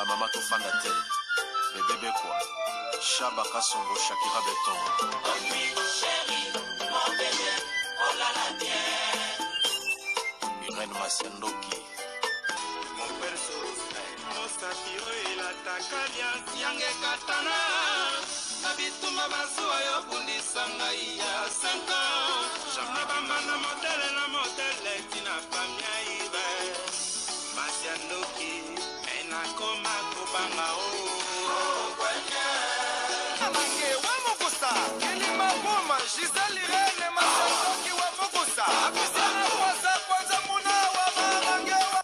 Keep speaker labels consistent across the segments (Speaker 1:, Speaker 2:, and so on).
Speaker 1: Mama Tofanda Tel, Bébé quoi, Chaba Kassongo, Shakira Beton. Oh oui, chérie, mon bébé, oh là là, bien. Irène Masiandoki. Mon perso, mon satiro, il attaque alliance, Yange Katana. Nabituma Basua, Yobundi Sangaïa, 5 ans. Jamabama, na modèle, Tina Famia, Ibe. Masiandoki. Nakoma kubanga o kwenye Amange wa Mokusa Kilima Buma Giselle Irene Masandoki wa Mokusa Abisana kwanza muna wa Mamange wa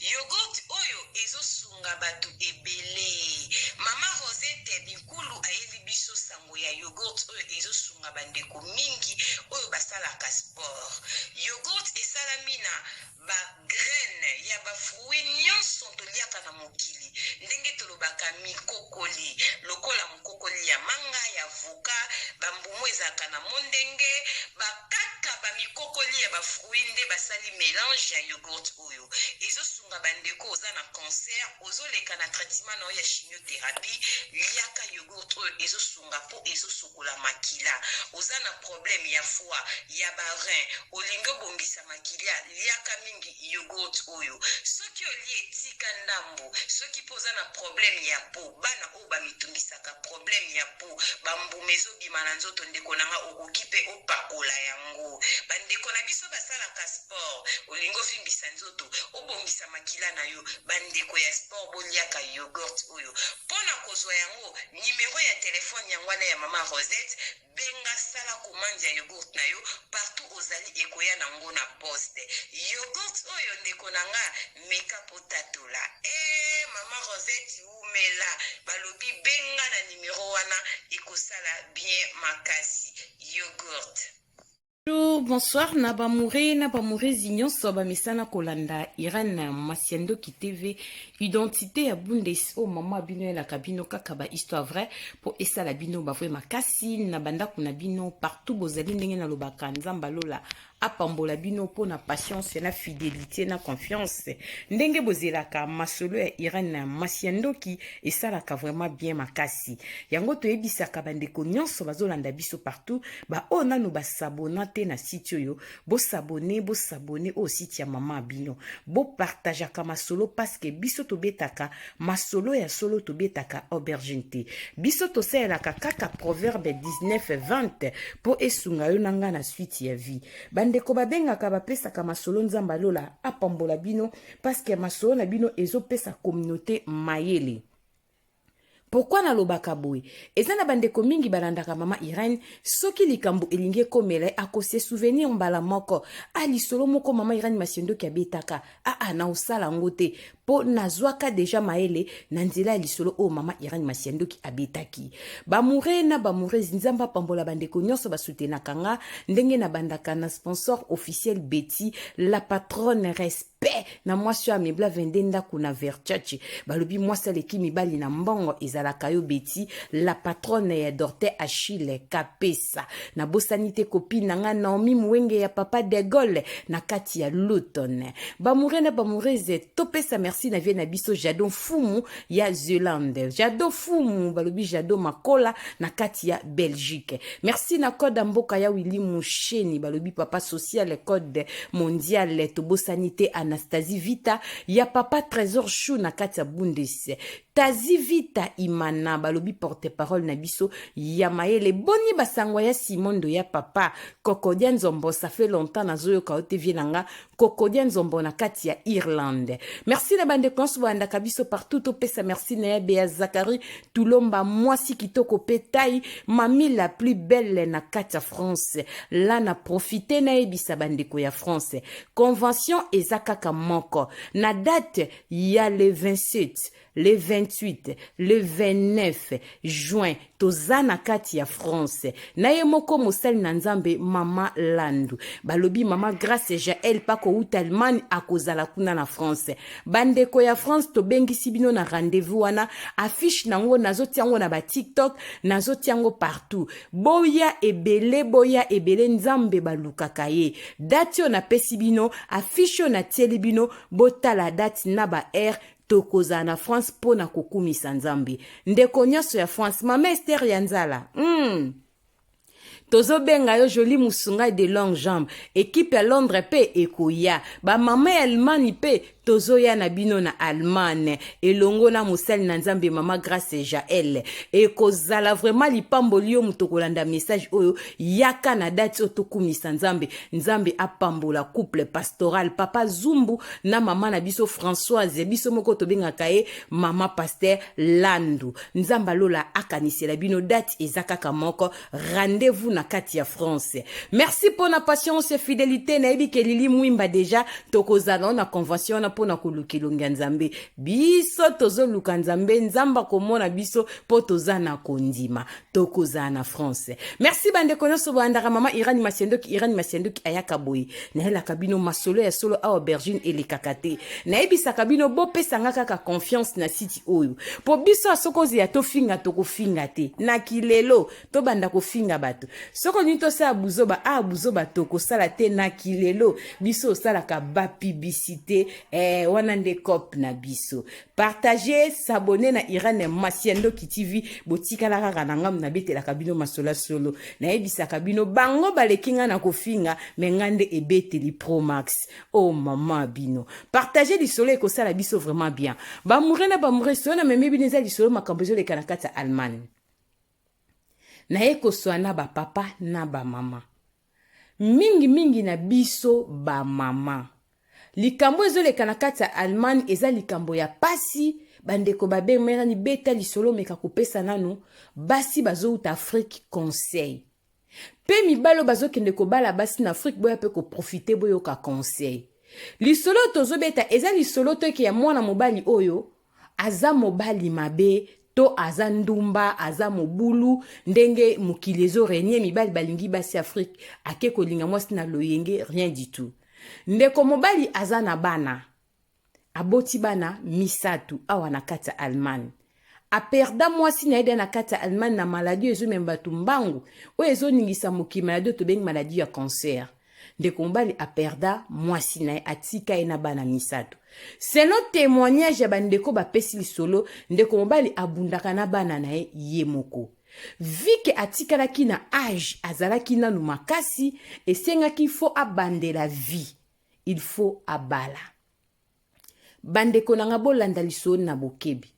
Speaker 2: Yogurt oyo ezosunga batu ebele. Mama Rosette Bikulu ayebi biso sango ya yogurt oyo ezosunga bandeko mingi oyo basalaka sport. Yogurt esalami na ba graine ya ba fruit nyonso toliaka na mokili. Ndenge tolobaka mikokoli, lokola mokokoli ya manga ya avocat, bambumu ezalaka na mondenge, bakaka ba mikokoli ya ba fruit nde basali mélange ya yogurt oyo. Ezosunga bandeko oza na cancer, ozoleka na traitement na ya chimiothérapie, liaka yogurt oyo ezosunga po ezosokola makila. Oza na problème ya foie, ya barin, olingo bongisa makila, liaka mingi yogurt oyo. Soki oli etika ndambo, soki poza na problème ya po, bana oyo bamitungisaka problème ya po, bambumezo bimana nzoto ndeko nanga okokipe opakola yango. Bandeko na biso basalaka sport, olingo fimbisa nzoto, obongisa makila na yo, bandeko ya sport boliaka yogurt oyo. Pona kozwa yango, numéro ya telefone yangwana ya Mama Rosette, benga sala commande ya yogurt na yo, partout ozali ekoya nango na poste. Yogurt oyo ndeko nanga meka potatola. Mama Rosette umela, balobi benga na numéro wana, ekosala bien makasi. Yogurt.
Speaker 3: Bonsoir, Nabamure Zignon Soba Misana Kolanda, Irène Masiandoki TV, identité à Bundes, oh maman bino la cabino kakaba histoire vraie, pour essa la bino bavoué makasi, Nabanda kunabino, partout bozali na lobaka, Nzambalola, apambola bino po na patience, na fidélité, na confiance, ndenge bozelaka, masolo ya Irène Masiandoki, essa la ka vraiment bien makasi, yango to ebisaka bandeko nyonso bazolanda biso partout, ba o nanu basabonate na site yo, bo s'abonner au site ya Mama Bino, bo partageaka masolo parce que biso to betaka masolo ya solo to betaka aubergine, biso to selaka kaka proverbe 19-20 po esunga yo nanga na suite ya vie. Bandeko babengaka bapesaka masolo nzamba lola apambola bino parce que masolo na bino ezopesa communauté mayele. Pourquoi na lobaka boy? Eza na bandeko mingi balandaka Mama Irène, soki likambo elinge komela akose souvenir mbala moko. Ali solo moko Mama Irène Masiandoki abetaka. Na osala ngote. Po nazwaka deja maele na nzela lisolo o Mama Irène Masiandoki abetaki. Bamure nzamba pambola bandeko nyonso basutenaka nga, ndenge na bandaka na sponsor officiel Betty, la patronne respect na mwasi ya mebla vendenda kuna verchachi. Balobi mwasi leki mibali na mbongo ezalaka yo Betty, la patronne ya Dorte Achille Kapesa. Na bosanite copine nanga Naomi Mwenge ya papa de Gaulle na kati ya Luton. Bamure ze topesa merci na vie na biso Jadon Fumu ya Zélande. Jadon Fumu balobi Jadon Makola na kati ya Belgique. Merci na code mboka ya Willy Moucheni balobi papa social code mondial to bosanite Anastasie Vita ya papa Trésor Chou na kati ya Bundes. Tazi Vita Imana balobi porte-parole na biso ya maele boni basangwa ya Simondo ya papa Kokodia Nzombo, ça fait longtemps na zoyo kaote vienanga Kokodia Nzombo na kati ya Irlande. Merci na bande konsu banda kabiso partout opesa merci na ya Bea Zakari Tulomba mwasi kitoko petai mami la plus belle na kati ya France. Là na profité na ebisa bandeko ya France. Convention ezaka kaka moko. Na date, ya le 27, le 28, le 29 juin, tozana kati ya France. Na ye moko mosali na nzambe Mama Landu. Balobi Mama Grace Jael pako uta Allemagne akozala kuna na France. Bandeko ya France to bengisi bino na rendez-vous wana. Affiche nango nazoti yango na ba TikTok, nazoti yango partout. Boya ebele nzambe balukaka ye. Date yo na pesi bino, affiche yo na tieli bino, bota la date na ba air tokoza na France pona kokumisa nzambe. Ndeko nyonso ya France, Mama Esther Yanzala. Tozo benga yo joli musunga de longue jambe. Équipe à Londres pe ekoya. Ba mama Allemagne pe tozo ya na bino na Allemagne. Elongo na musali na nzambe Mama Grace Jael. Ekozala vraiment lipamboli yo mutokolanda message oyo yaka na date otokumisa nzambe. Nzambe apambola couple pastoral Papa Zumbu na mama na biso Françoise. Biso moko tobenga kae Mama Pasteur Landu. Nzamba lola akanisela bino date ezakaka moko. Rendez-vous na kati ya France. Merci pour na patience et fidélité. Na ebi ke Lili Mwimba deja tokozala na convention na pona kulukilunga nzambe. Biso tozo luka nzambe nzamba komona biso po tozana kondima. Tokozala na France. Merci bande konoso bandara Mama Irani Masiendoki ayaka boy. Na hela kabino masolo ya solo a aubergine et les kakate. Na ebi sakabino bo pesanga kaka confiance na siti oyo. Po biso asokozi ya tofinga tokofinga te. Na kilelo to banda kofinga bato. Soko nito sa abuzoba toko sala te na kilelo biso sala ka ba publicité wana nde cop na biso. Partager, s'abonner na Irane Masiendoki TV botika la kaka na ngam na bete la kabino masola solo. Na ebisa kabino bango balekinga na kofinga mengande ebete li Pro Max. Oh mama bino. Partager li solo ko sala biso vraiment bien. Ba moure so na meme bineza li solo makambozo le kanakata Allemagne. Na eko soana ba papa na ba mama. Mingi na biso ba mama. Likambo ezo le kanakata Allemagne eza likambo ya pasi. Bandeko babe mera ni beta li solo meka kopesa nanu. Basi bazo uta Afrique conseil. Pe mibalo bazo kende ko bala basi na Afrique boya pe ko profiter boyo ka conseil. Li solo tozo beta eza li solo to ki ya mwana mobali oyo. Aza mobali mabe. To aza ndumba, aza mobulu, ndenge mukilezo renye mibali balingi basi Afrique, ake kolinga mwasi na loyenge, rien du tout. Ndeko mobali aza na bana, aboti bana misatu, awa na kata Allemagne. Aperda mwasi na ede na kata Allemagne na maladie ezo membatu mbangu, o ezo ningisa muki maladie to bengi maladie ya cancer. Ndeko mobali aperda mwasi na atika ena bana misatu. Selon témoignage ya bandeko ba pesi solo, ndeko mobali abundaka na bana na ye moko. Vike atikalaki na âge azalaki nanu makasi, esengaki fo abande la vie. Il faut abala. Bandeko nanga bolanda lisoni na bokebi.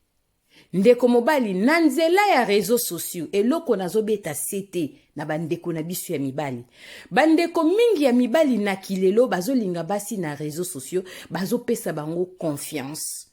Speaker 3: Ndeko mobali na nzela ya réseaux sociaux eloko nazobeta sete na bandeko na biso ya mibali. Bandeko mingi ya mibali na kilelo bazolinga basi na réseaux sociaux bazopesa bango confiance.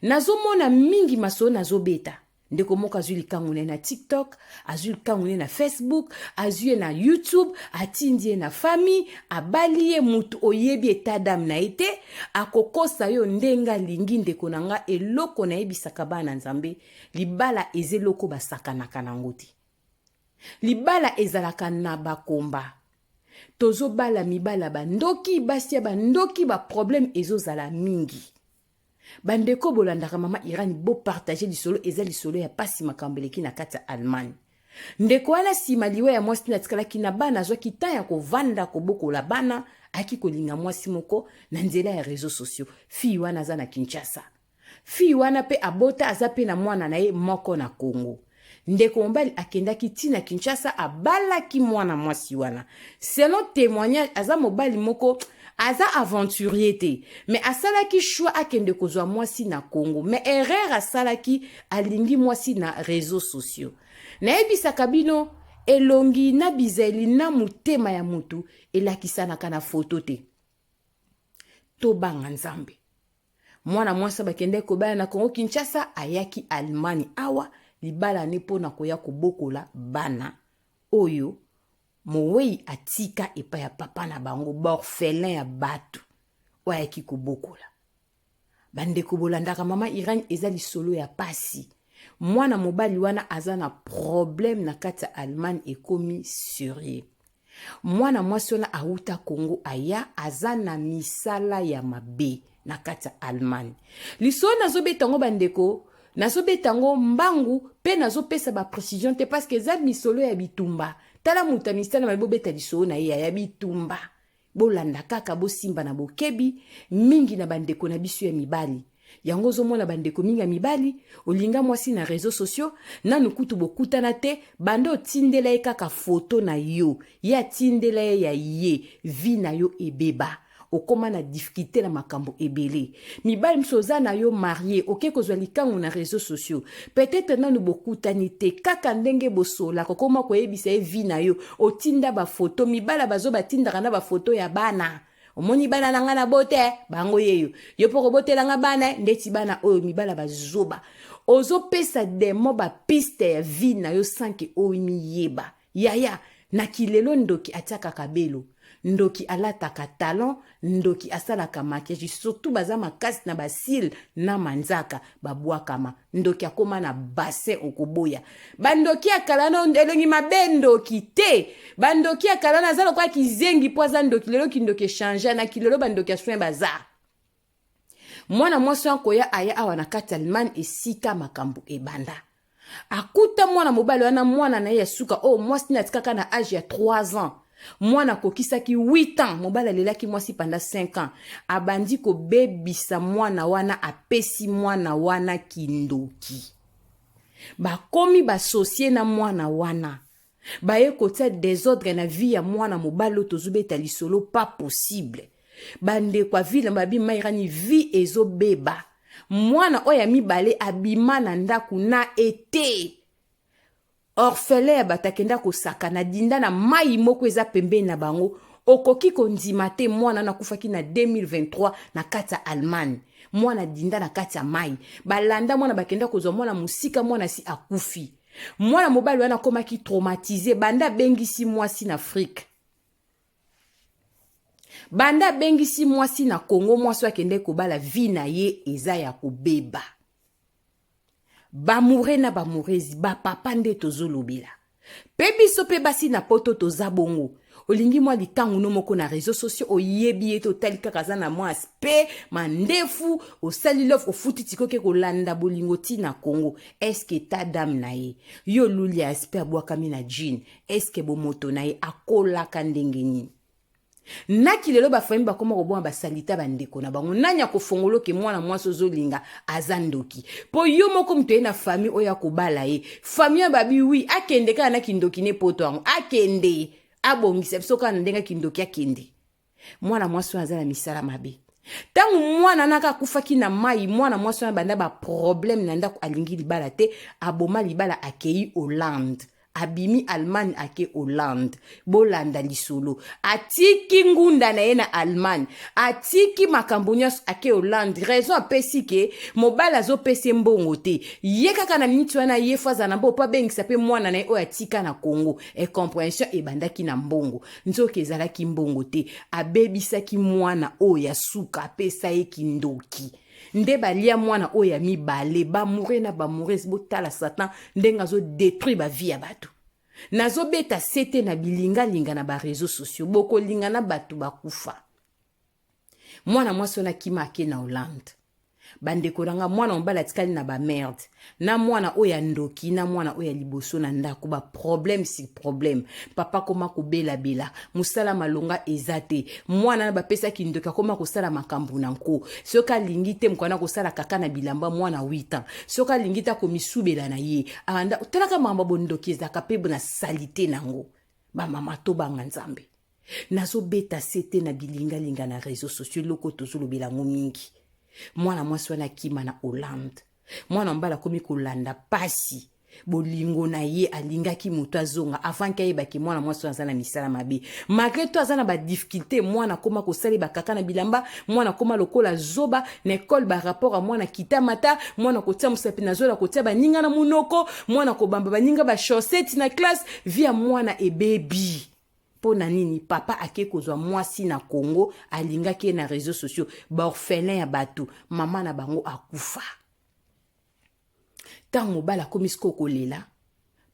Speaker 3: Nazomona mingi maso nazobeta. Ndeko moka azuli kangune na TikTok, azuli kangune na Facebook, azuli na YouTube, atindie na famille, abalie mutu oyebi etadam na ete, akokosa yo ndenga lingi ndeko nanga eloko na ebisaka bana nzambe, libala ezeloko basakanaka nango te. Libala ezalaka na bakomba. Tozo bala mibala bandoki, basia bandoki ba problème ezozala mingi. Bandeko bolandaka Mama Irani bo partager lisolo eza lisolo ya pasi makambeleki na kata Allemagne. Ndeko wana sima liwe ya mwasi na tikalaki na bana zwa kitaya ko vanda ko boko la bana aki kolinga mwasi moko na nzela ya réseaux sociaux. Fi wana za na Kinshasa. Fi wana pe abota azape na mwana na ye moko na Congo. Ndeko mbali akendaki tina Kinshasa abalaki mwana mwasi wana. Selon témoignage aza mobali moko aza aventurier te, mais asalaki choix akende kozwa mwasi na Congo, mais erreur asalaki alingi mwasi na réseaux sociaux. Na ebisaka bino elongi na bizeli na mutema ya mutu elakisanaka na foto te. Tobanga nzambe. Mwana mwasa bakende kobala na Congo Kinshasa ayaki Allemagne awa libala nepo na koya kobokola bana oyo Mowei atika epa ya papa na bango borfelin ya batu. oya kiko bokola bandeko bolandaka mama Irene eza lisolo ya pasi mwana mobali wana aza na problème na kati ya Allemagne ekomi sérieux mwana mwasi wana auta Congo aya aza na misala ya mabe na kati ya Allemagne lisolo nazobeta ngo bandeko nazobeta ngo mbangu pe nazopesa ba précision te parce que eza misolo ya bitumba tala muta misala mabobeta lisolo na ya bitumba bolanda kaka bosimba na bokebi mingi na bandeko na biso ya mibali yango zomona bandeko mingi ya mibali olinga mwasi na réseaux sociaux nanu kutu bokutana te bando tindela ye kaka foto na yo ya tindela ye ya ye vi na yo ebeba okoma na difficulté na makambo ebele mibali msoza na yo marié oke kozwa likango na réseaux sociaux peut-être nanu bokutani te kaka ndenge bosola kokoma koyebisa ye vi na yo otinda ba foto mibala bazo batindaka na ba foto ya bana omoni bana nanga na bote bango yeyo yo poko botela nga bana ndeti bana oyo mibala bazoba ozo pesa demo ba piste ya vi na yo sanke oyo miyeba yaya na kilelo ndoki ataka kabelo ndoki alataka talon ndoki asalaka maquillage surtout baza makasi na basil na manzaka babwakama ndoki akoma na bassin okoboya bandoki akala na elongi mabe ndoki te bandoki akala na zalo kwa kizengi poza ndoki lelo kindoki changer na kilelo bandoki aswen baza mwana mwasi akoya aya awa na kati Allemagne esika makambo ebanda akuta mwana mobali wana mwana na ye suka oh mwasi na tikaka na âge ya 3 ans mwana kokisaki 8 ans mobala lelaki mwasi pendant 5 ans abandi ko bebisa mwana wana apesi mwana wana kindoki bakomi basosie na mwana wana baye kotia désordre na vie ya mwana mobali tozobeta lisolo pas possible bande kwa ville babi mairani vie ezobeba mwana oya mibale abima na ndaku na ete orphelin ya batakenda kosaka na dinda na mai moko eza pembeni na bango okoki kondima te mwana nakufaki na 2023 na kati ya Allemagne mwana dinda na kati ya mai balanda mwana bakenda kozwa mwana musika mwana si akufi mwana mobali wana komaki traumatisé banda bengisi mwasi na Afrique banda bengisi mwasi na Congo mwasi akende kobala vi na ye eza ya kobeba bamoure na bamourezi bapapa nde tozolobela pe biso pe basi na poto tozabongo olingi mwa likangu no moko na réseaux sociaux oyebi ye totali kaka za na mwa aspe mandefu osali lof ofuti tikoke kolanda bolingo ti na Congo eske ta dame na ye yo luli aspe abwakami na jean eske bomoto na ye akolaka ndenge nini naki lelo bafami bakoma koboma basalita bandeko na bango nanya kofongolo ke mwana mwasi ozolinga azandoki po yo moko mtu na fami oya kobala ye fami ya babi wi akende kana kindoki ne poto ango akende abongisa bisoka na ndenga kindoki akende mwana mwasi azala misala mabe tangu mwana naka kufaki na mai mwana mwasi banda ba problème na ndako alingi libala te aboma libala akei Hollande abimi Allemagne ake Hollande bolanda lisolo atiki ngunda na ye na Allemagne atiki makambo nyonso ake Hollande raison apesi ke mobala zo pese mbongo te ye kaka na minute wana ye faza na mbo pa bengisa pe mwana na ye o atika na Congo e compréhension e bandaki na mbongo nzoke ezalaki mbongo te abebisaki mwana o ya suka apesa ye kindoki nde balia mwana oya mibale bamoure na bamourezi botala satan ndenga zo détruire ba vie ya bato nazo beta sete na bilinga linga na ba réseaux sociaux boko linga na bato bakufa mwana mwasi na kimake na Hollande bandeko nanga mwana mbala tikali na ba merde na mwana oya ndoki na mwana oya liboso na ndako ba problème si problème papa koma kobela bela musala malonga ezate mwana na bapesa kindoka koma kosala makambu na nko soka lingite mkwana kosala kaka na bilamba mwana 8 ans soka lingita ko misubela na ye anda utalaka mamba bondoki ezaka pe bona salité nango ba mama to banga nzambe nazo beta sete na bilinga linga na réseaux sociaux loko tozolo belango mingi mwana mwasi wana kima na Hollande mwana mbala komi kolanda pasi bolingo na ye alingaki mutu azonga avant ka yebaki mwana mwasi wana na misala mabe malgré tout azana ba difficulté mwana koma kosali bakaka na bilamba mwana koma lokola zoba na école ba rapport a mwana kitamata mwana kotia musapi na zola kotia baninga na munoko mwana kobamba baninga ba chaussette na classe via mwana ebebi po na nini papa ake kozwa mwasi na Congo alingaki na réseaux sociaux ba orphelin ya bato mama na bango akufa tango bala komisiko kolela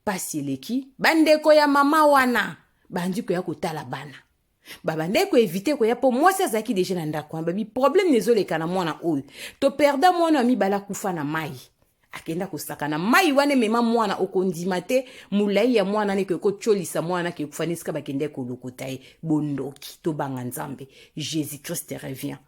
Speaker 3: pasi eleki bandeko ya mama wana bandi ko ya kotala bana babandeko éviter ko ya po mwasi azaki déjà na ndako babi problème nezoleka na mwana oyo to perda mwana mi bala kufa na mai akenda kosaka na mai wane mema mwana okondima te mulai ya mwana ne ko cholisa mwana ke kufanisika bakende ko lokota ye bondoki to banga nzambe Jésus Christ revient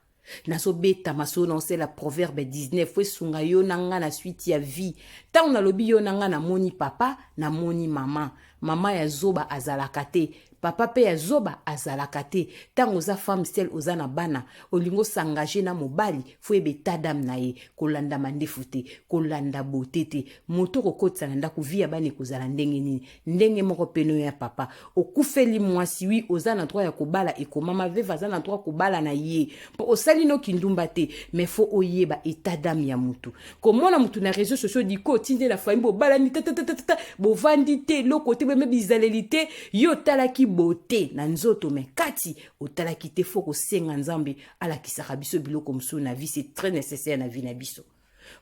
Speaker 3: naso beta maso non c'est la proverbe 19 fwe sunga yo nanga na suite ya vie ta on lobi yo nanga na moni papa na moni mama ya zoba azalaka te papa pe ya zoba azalaka te tango za femme seule oza na bana olingo s'engager na mobali fo ebeta dam na ye kolanda mandefu te kolanda beauté te moto kokotsa na ndako via bani kozala ndenge nini ndenge moko peno ya papa okufeli mwasi wi oza na droit ya kobala ekomama veva za na droit kobala na ye po osali no kindumba te mais fo oyeba état d'âme ya mutu komona mutu na réseaux sociaux diko tinde la famille bo bala ni tata bo vandi te lo côté même bizalelité yo talaki beauté na nzoto me kati otalaki te fo ko senga nzambe ala kisaka biso biloko msu na vie c'est très nécessaire na vie na biso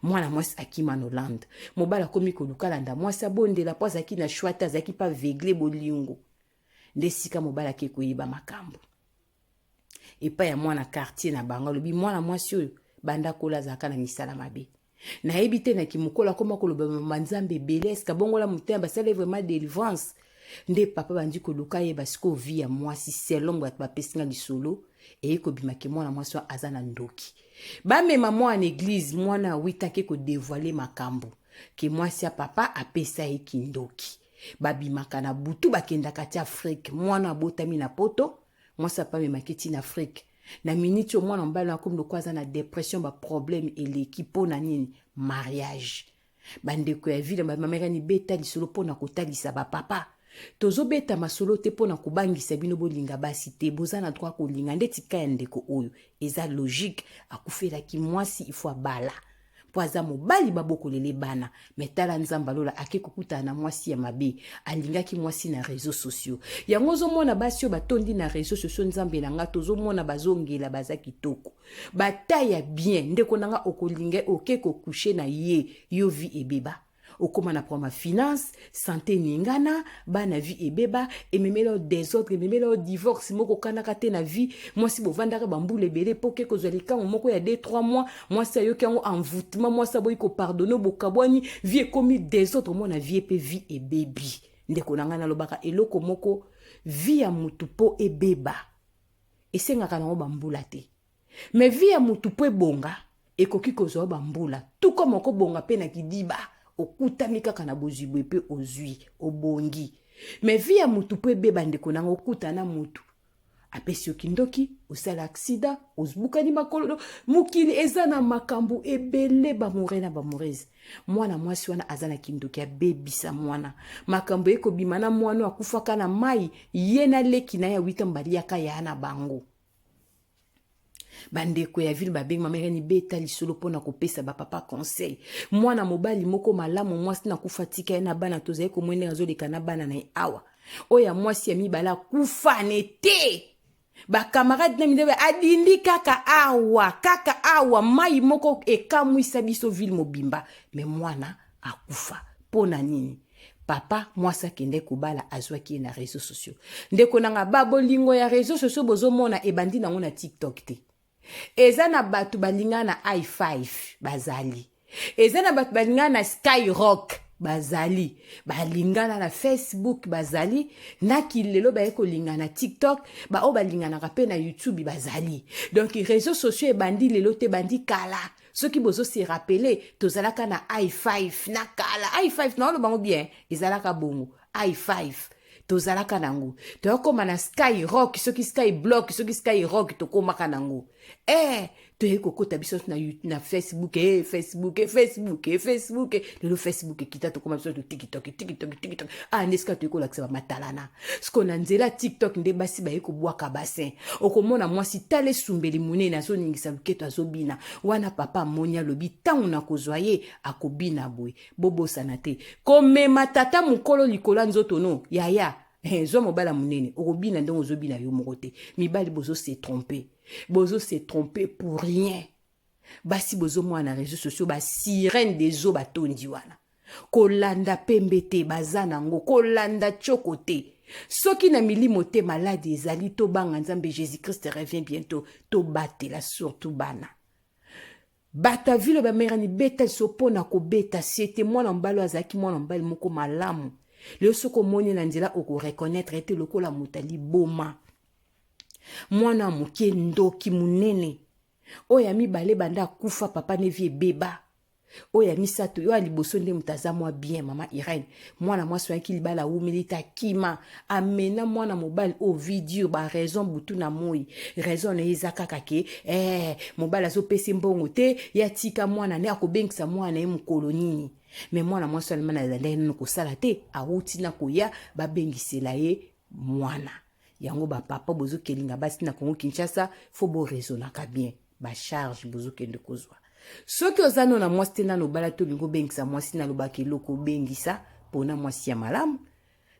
Speaker 3: mwana mwasi akima na Hollande mobala komi kolukala nda mwasi abondela po azaki na chouette azaki pa vegle bolingo ndesika mobala ke koyiba makambo epa ya mwana quartier na bango lobi mwana mwasi oyo banda kola zaka na misala mabe na ebite na kimukola koma koloba manzambe beleska bongola mutemba basale vraiment délivrance nde papa bandi koluka ye basiko vie ya mwasi selon ba pesinga lisolo e ko bimake mwana mwasi azana ndoki ba mema mwana église mwana witake ko dévoiler makambo ke mwasi ya papa apesa ye kindoki babimaka na butu bakenda kati Afrique mwana botami na poto mwasi pa memaki na Afrique na minute au mwana mbala comme de quoi na dépression ba problème et l'équipe na nini mariage bandeko ya ville ba mamera ni beta lisolo pona kotalisa ba papa tozo beta masolo te pona kubangisa bino bolinga basi te bozana droit kolinga ndeti ka ndeko oyo eza logique akufela ki mwasi il faut bala poaza mobali baboko lele bana metala nzamba lola ake kokuta na mwasi ya mabe alingaki mwasi na réseaux sociaux yango zo mona basi yo batondi na réseaux sociaux nzambe nanga tozo mona bazongela bazaki toko bataya bien ndeko nanga okolinga okeko coucher na ye yo vie ebeba okoma na problème finance santé ningana bana vie ebeba ememelo désordre ememelo divorce moko kanaka te na vie mwasi bovandaka bambule belé poke kozalika moko ya 2-3 mois mwasi ayoki yango envoûtement mwasi aboyi ko pardonner bokabwani vie ekomi désordre mona vie pe vie ebebi ndeko nanga na lobaka eloko moko vie ya mutu po ebeba esengaka nango bambula te mais vie ya mutu po ebonga ekoki kozwa bambula tout comme oko bonga pe na kidiba okutami kaka na bozibwe pe ozwi obongi mais vie ya mutu pe beba ndeko nanga okuta na mutu apesi okindoki osala accident ozbukani makolo mukili eza na makambo ebele bamore na bamoreze mwana mwasi wana azana kindoki abebisa mwana makambo ekobima na mwana akufaka na mai ye na leki na ya 8 mbali yaka ya na bango bandeko ya ville babengi mamere ni beta lisolo pona kopesa ba papa conseil mwana mobali moko malamu mwasi na kufatika na bana tozaye ko mwene azoleka na bana na awa oya mwasi ya mibala kufane te ba camarade na midebe adindi kaka awa mai moko ekamwisa biso ville mobimba me mwana akufa pona nini papa mwasa kende kubala azwaki na réseaux sociaux ndeko nanga babolingo ya réseaux sociaux bozomona ebandi nango na TikTok te eza na batu balinga na i5 bazali eza na batu balinga na Skyrock bazali balingana na Facebook bazali na kilelo ba ekolinga na TikTok ba o balingana ka pe na YouTube bazali donc réseaux sociaux ebandi lelo te bandi kala ceux qui bozo se rappeler tozalaka na i5 na kala i5 na lo bango bien ezalaka bongo i5 tozalaka nango tokoma na Skyrock soki Skyblock soki Skyrock tokomaka nango toyeko kota biso na Facebook lelo Facebook kita tokoma biso to TikTok neska toyeko lakisa matalana sko na nzela TikTok nde basi bayeko bwaka bassin okomona mwasi tale sumbeli munene azoningisa luketo azobina wana papa monya lobi tangu na kozwa ye akobina boy bobosana te komema tata mukolo likola nzoto no yaya Zwa mobala munene okobina ndongo ozobina yo moko te. Mibali bozo se tromper. Bozo se tromper pour rien. Basi bozo mwana réseaux sociaux ba sirène des eaux batondi wana. Kolanda pembete bazana ngo kolanda chokote. Soki na milimo te malade ezali to banga nzambe Jésus-Christ revient bientôt to batela surtout bana. Bata vile ba mera ni beta sopona ko beta siete mwana mbalo azaki mwana mbali moko malamu. Leo soko moni na nzela oko reconnaître ete lokola mutali boma. Mwana muke ndoki munene. Oya mibale banda kufa papa ne vie beba. Oya misato yo aliboso nde mutaza mwa bien mama Irene. Mwana mwasi wanki libala umilita kima. Amena mwana mobile o video ba raison butu na moi. Raison na izaka kake. Mobile zo pesi mbongo te. Ya tika mwana ne akobengisa mwana emu kolonini. Me mwana mwasi walimana zande nuko sala te. Awuti na koya babengisela ye mwana. Yango ba papa bozo kelinga basi na Kongo Kinshasa. Fobo raisonnaka bien. Ba charge bozo kende kozwa. Soki ozano na mwasi tena no bala to lingo bengisa mwasi na lobaki loko bengisa pona mwasi ya malamu.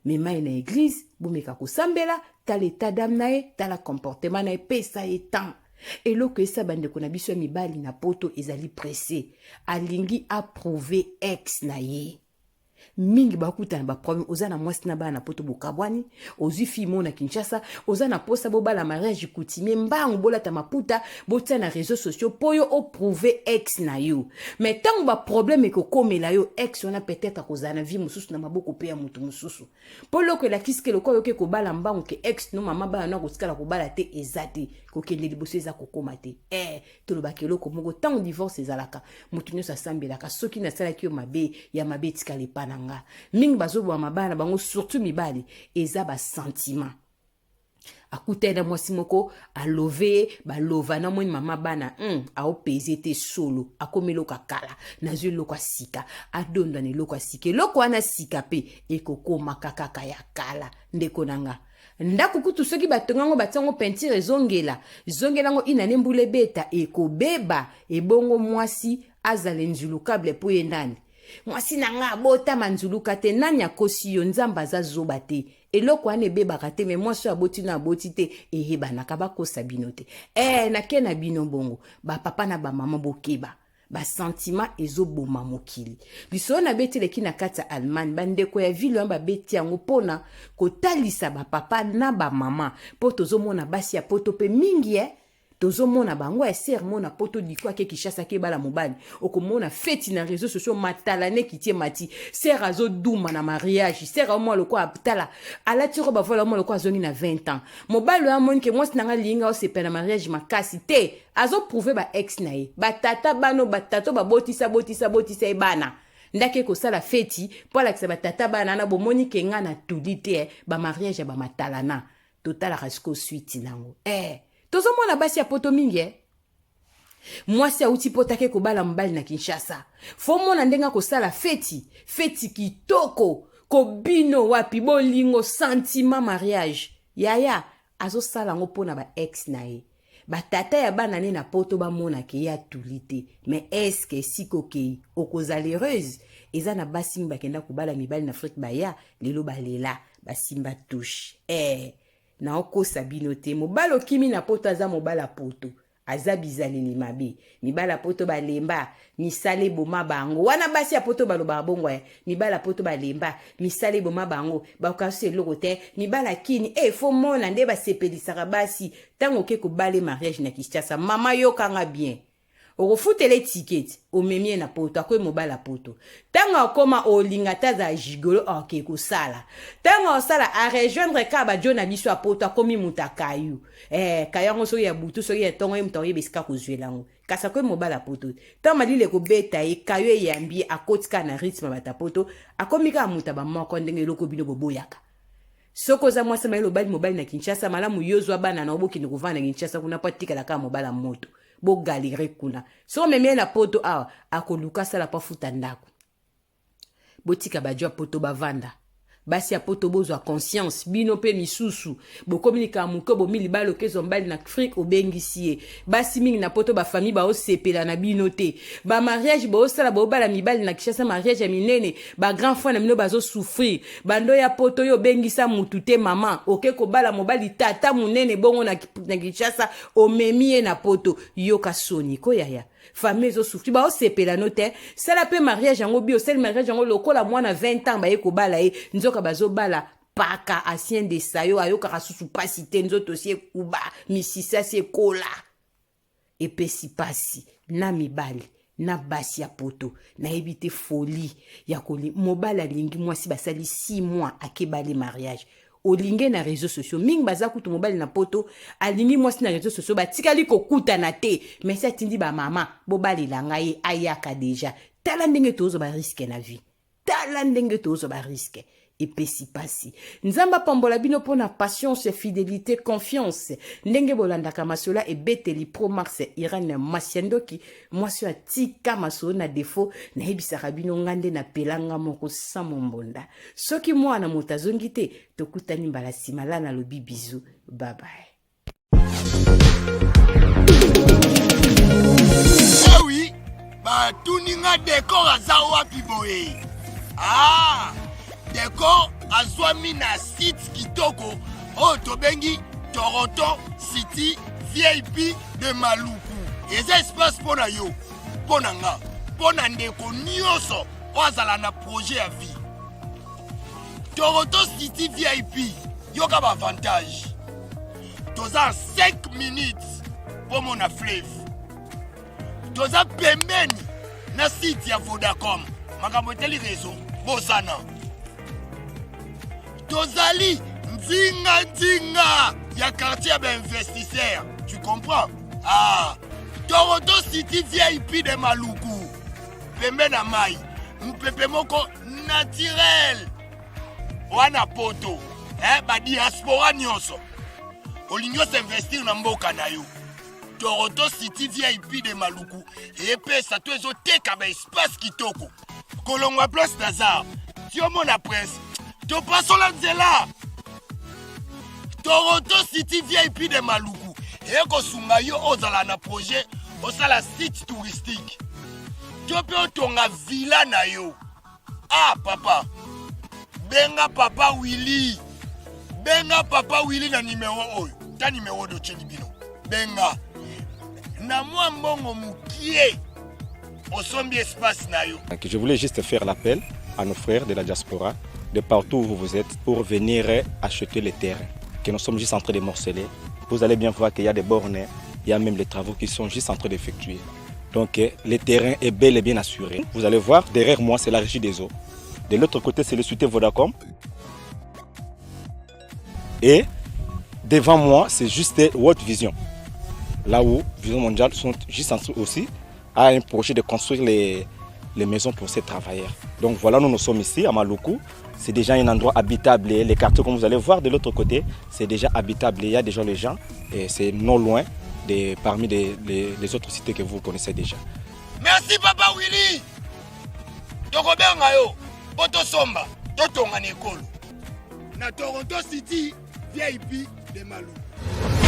Speaker 3: Mema na église bomeka kosambela tala état d'âme na ye tala comportement na ye pesa etan. Eloko esa bande kona biso mibali na poto ezali pressé. Alingi approuver ex na ye. Mingi bakuta na ba problème oza na mwasi na ba na poto bokabwani ozi fimo na Kinshasa oza na posa bo bala mariage coutumier mbangu bolata maputa botia na réseaux sociaux poyo o prouver ex na yo mais tant ba problème ko komela yo ex on a peut-être akoza na vie mususu na maboko pe ya mutu mususu polo que la kiske lo ko ko bala mbangu ke ex no mama ba na ko skala ko bala te ezate ko kende liboso eza ko komate to lo bakelo ko moko tant divorce ezalaka mutu nyo sa sambelaka soki na sala ki yo mabe ya mabe tikale pananga. Ming bazo bo mabana bango surtout mibali eza ba sentiment akuta na mwasi moko a love ba lova na moni mama bana a opeze te solo akomelo kakala na zwe loko sika adonda ne loko sika loko ana sika pe ekokoma kakaka ya kala ndeko nanga ndako kutu soki batongango batango peinture zongela ngo inane mbule beta ekobeba ebongo mwasi azale nzulukable po yendani. Mwasi nanga bota manzuluka te nani akosi yo nzamba za zoba te eloko ane bebaka te me mwasi aboti na aboti te ehebanaka bakosa bino te na ke na bino bongo ba papa na ba mama bokeba ba sentiment ezoboma mokili biso na beteleki na kati ya Allemagne bandeko ya ville ba beti yango pona kotalisa ba papa na ba mama po tozomona basi ya poto pe mingi tozomona bango ya sermona poto dikwa ke Kinshasa ke bala mobali okomona feti na réseaux sociaux matalane kitie mati ser azo duma na mariage ser au moins loko aptala ala tiro ba vola mo loko azongi na 20 ans mobali ya moni ke mwasi nanga linga o sepe na mariage makasi te azo prouver ba ex na ye batata bano batato babotisa e bana ndake ko sala feti po la kisaba tata bana na bomoni ke nga na tulite ba mariage ba matalana total rasco suite nango tozo mona basi ya poto mingi mwasi auti potake ko bala mbali na Kinshasa fo mona ndenga ko sala feti kitoko ko bino wapi bolingo sentiment mariage yaya azo sala ngo pona ba ex na ye batata ya bana ne na poto ba mona ke ya tulite mais est-ce que sikoke okozalereuse eza na basi mbakenda ko bala mibali na Afrique baya lelo balela basimba touche na okosa bino te mobalo kimi na poto aza mobala poto aza bizaleli mabe mibala poto balemba misale boma bango wana basi ya poto baloba bongo mibala poto balemba misale boma bango bakase eloko te mibala kini fo mona nde basepelisaka basi tango ke ko bale mariage na Kinshasa mama yo kanga bien okofutele ticket omemie na poto akwe mobala poto tanga okoma olinga taza jigolo ok kosala tanga osala a rejoindre ka ba jona biso poto akomi mutakayu kayango so ya butu so ya tongo mtongo yebisika kozwelango kasa kwe mobala poto tama lile ko beta e kayo yambi akotika na rythme bata poto akomi ka muta ba moko ndenge loko bino boboyaka soko za mwasa mailo bali mobali na Kinshasa malamu yozwa bana na oboki ndikuvana Kinshasa kuna patika la ka mobala moto bo galere kuna so memie na poto awa akoluka sala pa futa ndako botika bajwa poto bavanda basi ya poto bozwa conscience bino pe misusu bokominika muko bomili balo kezo mbali na Afrique obengisi ye basi mingi na poto ba famille ba osepela na bino te ba mariage ba osala ba obala mibali na Kinshasa mariage ya minene ba grand frère na bino bazo souffrir bando ya poto yo bengisa mutu te mama oke ko bala mobali tata munene bongo na Kinshasa omemi ye na poto yo kasoni ko yaya famille zo souffrir ba osepela no te sala pe mariage yango bio sel mariage yango lokola mwana 20 ans ba ye ko bala ye nzoka bazo bala paka asien de sayo ayoka kasusu pasi te nzoto sie kuba misisa sie kola epesi pasi na mibali na basi ya poto na ebite folie ya koli mobala lingi mwasi basali 6 mois akebale mariage olinge na réseaux sociaux mingi baza kutu mobali na poto alingi mwasi na réseaux sociaux batikali kokuta na te mais ça tindi ba mama bobali la ngai ayaka déjà tala ndenge tozo ba risque na vie tala ndenge tozo ba risque epesi pasi nzamba pambola bino pona patience fidélité confiance ndenge bolandaka masola ebeteli pro max Irene Masiandoki mwasi atika masola na défaut na ebisaka bino ngande na pelanga moko sa mombonda soki mwana motazongi te tokutani mbala simala na lobi bizu bye bye.
Speaker 4: Ah oui, bah tuninga décor azawa piboé. Ah, décor azwami na site kitoko o tobengi Toronto City VIP de Maluku. Eza espace pona yo, pona nga, pona ndeko nyonso ozala na projet ya vie. Toronto City VIP, yoka ba avantage. Toza 5 minutes pour mon fleuve. Toza pembeni na site ya Vodacom. Makambo teli réseau bosana. Tozali nzinga ya quartier ya investisseur. Tu comprends? Ah, Toronto City VIP de Maluku. Pembeni na mai. Mpepe moko naturel. Wana poto. Ba diaspora nyonso. Olingo s'investir na mboka na yo. Toronto City VIP de Maluku. Et ça te zo teka ba espace kitoko. Kolongwa place Nazar. Tiomo na presse. To paso la nzela. Toronto City VIP de Maluku. Et ko sunga yo ozala na projet osala site touristique. Tiope otonga villa na yo. Ah papa. Benga papa Willy. Benga papa Willy na numéro oyo. Ta numéro de Chelibino. Benga. Na moi mbongo mukie. Osombi espace na yo.
Speaker 5: Je voulais juste faire l'appel à nos frères de la diaspora, de partout où vous êtes, pour venir acheter les terrains que nous sommes juste en train de morceler. Vous allez bien voir qu'il y a des bornes, il y a même les travaux qui sont juste en train d'effectuer. Donc le terrain est bel et bien assuré. Vous allez voir, derrière moi, c'est la régie des eaux. De l'autre côté, c'est le Cité Vodacom. Et devant moi, c'est juste World Vision. Là où Vision Mondiale sont juste en train aussi à un projet de construire les maisons pour ces travailleurs. Donc voilà, nous sommes ici à Maluku. C'est déjà un endroit habitable. Les quartiers, comme vous allez voir de l'autre côté, c'est déjà habitable. Il y a déjà les gens et c'est non loin parmi les autres cités que vous connaissez déjà.
Speaker 4: Merci Papa Willy. Tokobenga yo, poto somba, totonga nekolo. Na Toronto City VIP de Maluku.